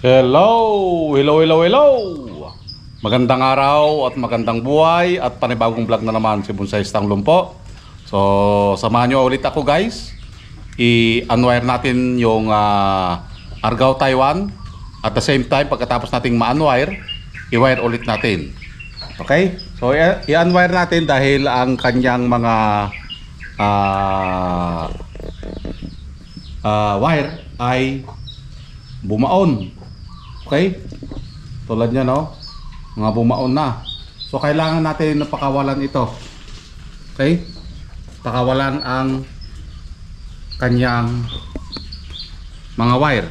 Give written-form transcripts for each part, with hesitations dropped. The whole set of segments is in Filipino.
Hello! Hello, hello, hello! Magandang araw at magandang buhay at panibagong vlog na naman si Bonsai Stang Lumpo. So, samahan nyo ulit ako guys. I-unwire natin yung Argao Taiwan. At the same time, pagkatapos nating ma-unwire, i-wire ulit natin. Okay? So, i-unwire natin dahil ang kanyang mga wire ay bumaon. Okay? Tulad niya, no? Mga bumaon na. So, kailangan natin pakawalan ito. Okay? Pakawalan ang kanyang mga wire.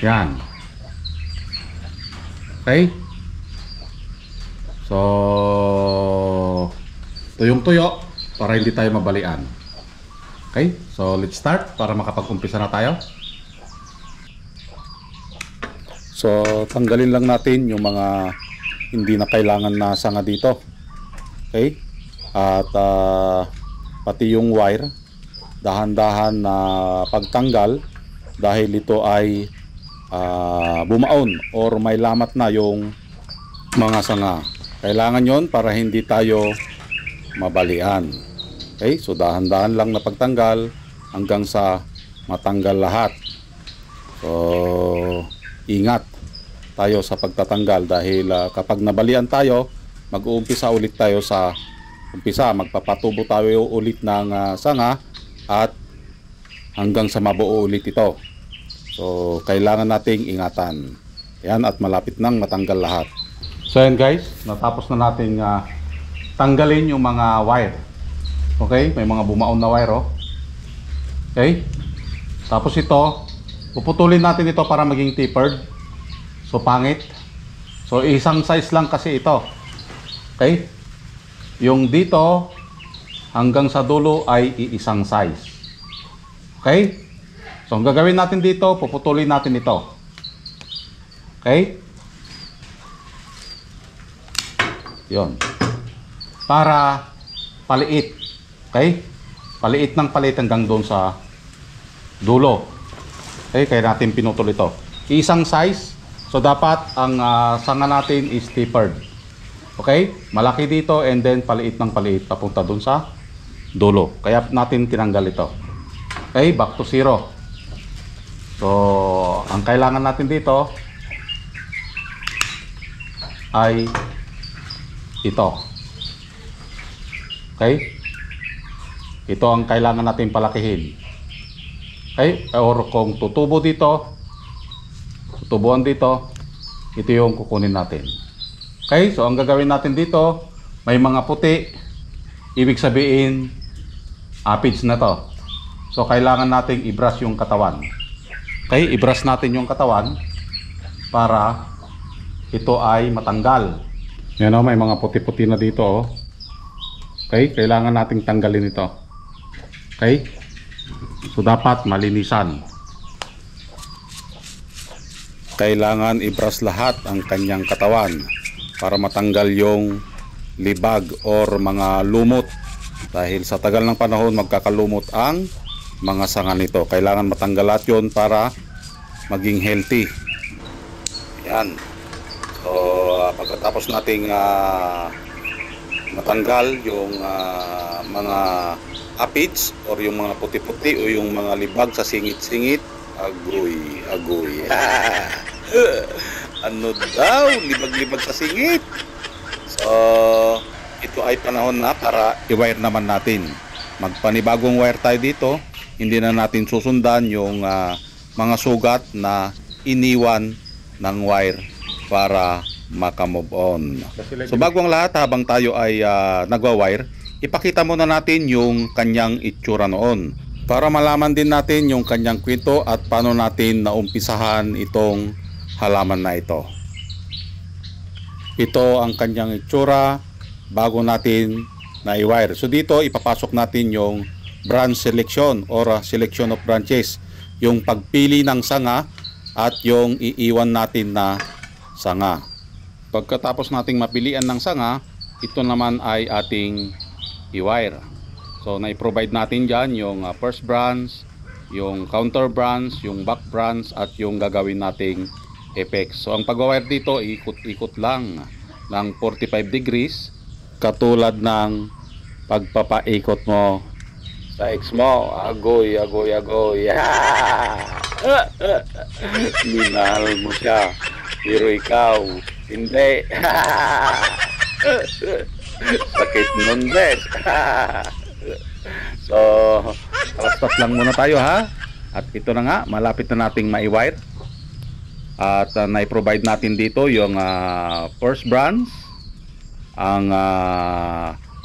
Yan. Okay? So, tuyong-tuyo para hindi tayo mabalian. Okay? So, let's start para makapag-umpisa na tayo. So, tanggalin lang natin yung mga hindi na kailangan na sanga dito. Okay? At pati yung wire, dahan-dahan na pagtanggal dahil ito ay bumaon or may lamat na yung mga sanga. Kailangan yon para hindi tayo mabalian. Okay? So, dahan-dahan lang na pagtanggal hanggang sa matanggal lahat. So, ingat tayo sa pagtatanggal dahil kapag nabalian tayo, mag-uumpisa ulit tayo sa umpisa. Magpapatubo tayo ulit ng sanga at hanggang sa mabuo ulit ito. So, kailangan nating ingatan. Yan, at malapit nang matanggal lahat. So, yan guys, natapos na nating tanggalin yung mga wire. Okay, may mga bumaon na wire, oh. Okay, tapos ito, puputulin natin ito para maging tapered. So, pangit. So, isang size lang kasi ito. Okay? Yung dito hanggang sa dulo ay iisang size. Okay? So, ang gagawin natin dito, puputulin natin ito. Okay? Yun. Para paliit. Okay? Paliit ng paliit hanggang doon sa dulo. Okay? Kaya natin pinutol ito. Isang size. So, dapat ang sanga natin is tapered. Okay? Malaki dito and then paliit ng paliit papunta dun sa dulo. Kaya natin tinanggal ito. Okay? Back to zero. So, ang kailangan natin dito ay ito. Okay? Ito ang kailangan natin palakihin. Okay? Or kung tutubo dito, tutubuan dito, ito yung kukunin natin. Okay, so ang gagawin natin dito, may mga puti, ibig sabihin aphids na to. So kailangan nating i-brush yung katawan. Okay, i-brush natin yung katawan para ito ay matanggal. Yan, oh, may mga puti-puti na dito, oh. Okay, kailangan nating tanggalin ito. Okay, so dapat malinisan. Kailangan i-brush lahat ang kanyang katawan para matanggal yung libag or mga lumot, dahil sa tagal ng panahon magkakalumot ang mga sanga nito. Kailangan matanggal lahat yun para maging healthy. Yan. So, pagkatapos nating matanggal yung mga aphids or yung mga puti-puti o yung mga libag sa singit-singit, agoy. Ano daw? Libag-libag sa singit. So, ito ay panahon na para i-wire naman natin. Magpanibagong wire tayo dito. Hindi na natin susundan yung mga sugat na iniwan ng wire para makamove on. So, bago ang lahat, habang tayo ay nagwa-wire, ipakita muna natin yung kanyang itsura noon, para malaman din natin yung kanyang kwento at paano natin naumpisahan itong halaman na ito. Ito ang kanyang itsura bago natin na-wire. So dito ipapasok natin yung branch selection or selection of branches, yung pagpili ng sanga at yung iiwan natin na sanga. Pagkatapos nating mapilian ng sanga, ito naman ay ating i-wire. So, na-provide natin dyan yung first branch, yung counter branch, yung back branch, at yung gagawin nating apex. So ang pag-wire dito, ikot-ikot lang ng 45 degrees, katulad ng pagpapaikot mo sa ex mo. Agoy, agoy, agoy. Minahal mo siya, pero ikaw hindi. Sakit nun, bes. So stop lang muna tayo, ha. At ito na nga, malapit na nating mai-wire. At na-provide natin dito yung first branch, ang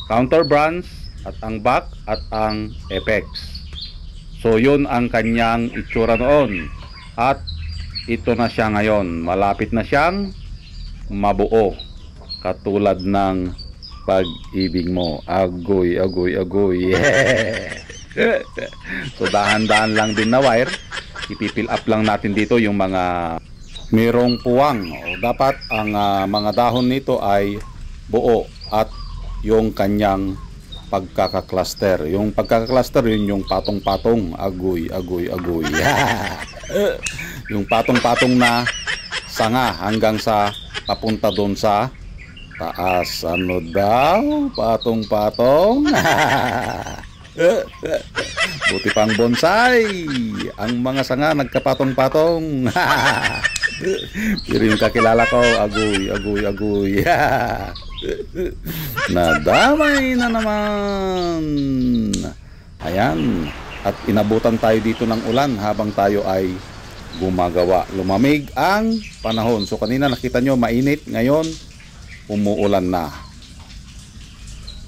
counter branch, at ang back, at ang apex. So yun ang kanyang itsura noon. At ito na siya ngayon. Malapit na siyang mabuo, katulad ng pag-ibig mo. Agoy, agoy, agoy. So dahan-dahan lang din na wire. Ipipill up lang natin dito yung mga merong puwang. Dapat ang mga dahon nito ay buo, at yung kanyang pagkaka-cluster. Yung pagkaka-cluster, yun yung patong-patong. Agoy, agoy, agoy. Yung patong-patong na sanga hanggang sa papunta doon sa taas. Ano daw? Patong-patong? Buti pang bonsai, ang mga sanga nagkapatong-patong. Pero yung kakilala ko, agoy, agoy, agoy. Nadamay na naman. Ayan. At inabutan tayo dito ng ulan habang tayo ay gumagawa. Lumamig ang panahon. So kanina nakita nyo mainit, ngayon umuulan na.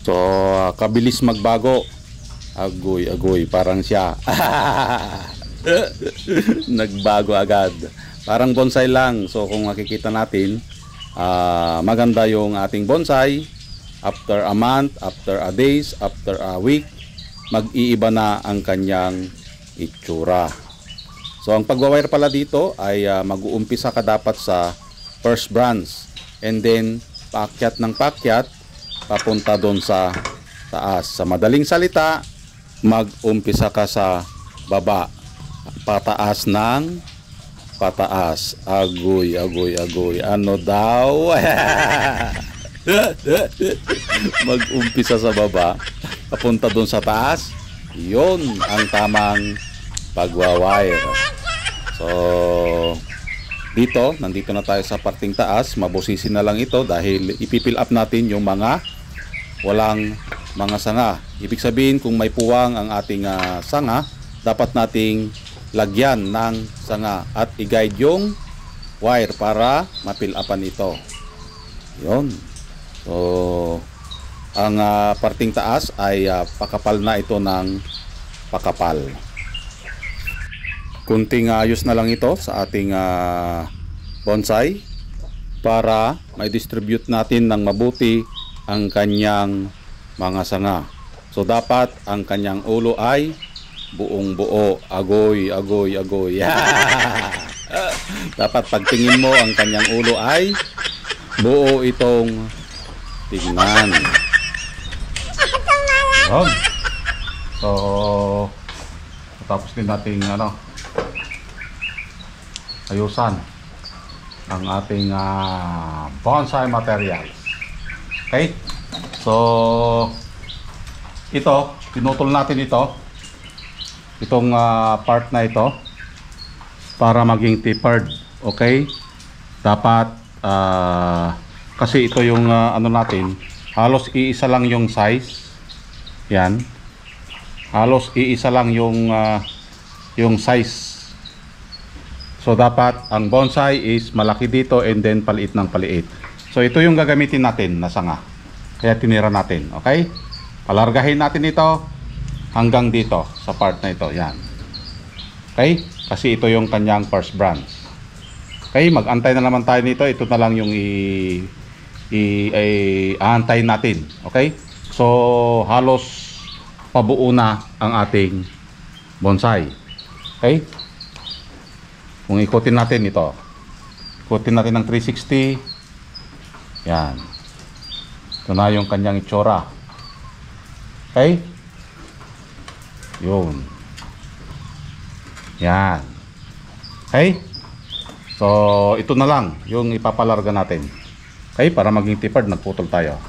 So kabilis magbago. Agoy, agoy, parang siya. Nagbago agad. Parang bonsai lang. So kung makikita natin, maganda yung ating bonsai. After a month, after a days, after a week, mag-iiba na ang kanyang itsura. So ang pagwawire pala dito ay mag-uumpisa ka dapat sa first branch, and then paakyat ng paakyat papunta doon sa taas. Sa madaling salita, mag-umpisa ka sa baba, pataas ng pataas. Agoy, agoy, agoy. Ano daw? Mag-umpisa sa baba, papunta doon sa taas. Yun ang tamang pagwawire. So dito, nandito na tayo sa parting taas. Mabusisi na lang ito dahil ipipill up natin yung mga walang mga sanga. Ibig sabihin, kung may puwang ang ating sanga, dapat nating lagyan ng sanga at i-guide yung wire para ma-fill upan ito. Yun. So ang parting taas ay pakapal na ito ng pakapal. Kunting ayos na lang ito sa ating bonsai para may distribute natin ng mabuti ang kanyang mga sanga. So dapat ang kanyang ulo ay buong buo. Agoy, agoy, agoy. Dapat pagtingin mo, ang kanyang ulo ay buo itong tingnan. So tapos din nating ayusan ang ating bonsai materials. Okay? So ito, pinutol natin itong part na ito para maging tapered. Okay? Dapat kasi ito yung natin, halos iisa lang yung size. Yan. Halos iisa lang yung size. So dapat ang bonsai is malaki dito and then paliit ng paliit. So ito yung gagamitin natin na sanga. Kaya tinira natin, okay? Palargahin natin ito hanggang dito sa part na ito, yan. Okay? Kasi ito yung kanyang first branch. Okay, mag-antay na naman tayo nito. Ito na lang yung aantayin natin. Okay? So halos pabuo na ang ating bonsai. Okay? Kung ikutin natin ito, ikutin natin ng 360. Yan. Ito na yung kanyang itsura. Okay? Yun. Yan. Okay? So, ito na lang yung ipapalarga natin. Okay? Para maging tipid, nagputol tayo.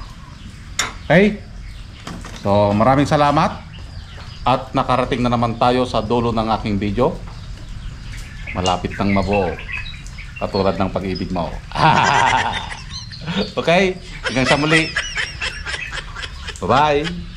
Okay? So, maraming salamat. At nakarating na naman tayo sa dulo ng aking video. Malapit nang mabuo. Katulad ng pag-ibig mo. Okay? Hanggang sa muli. Bye-bye.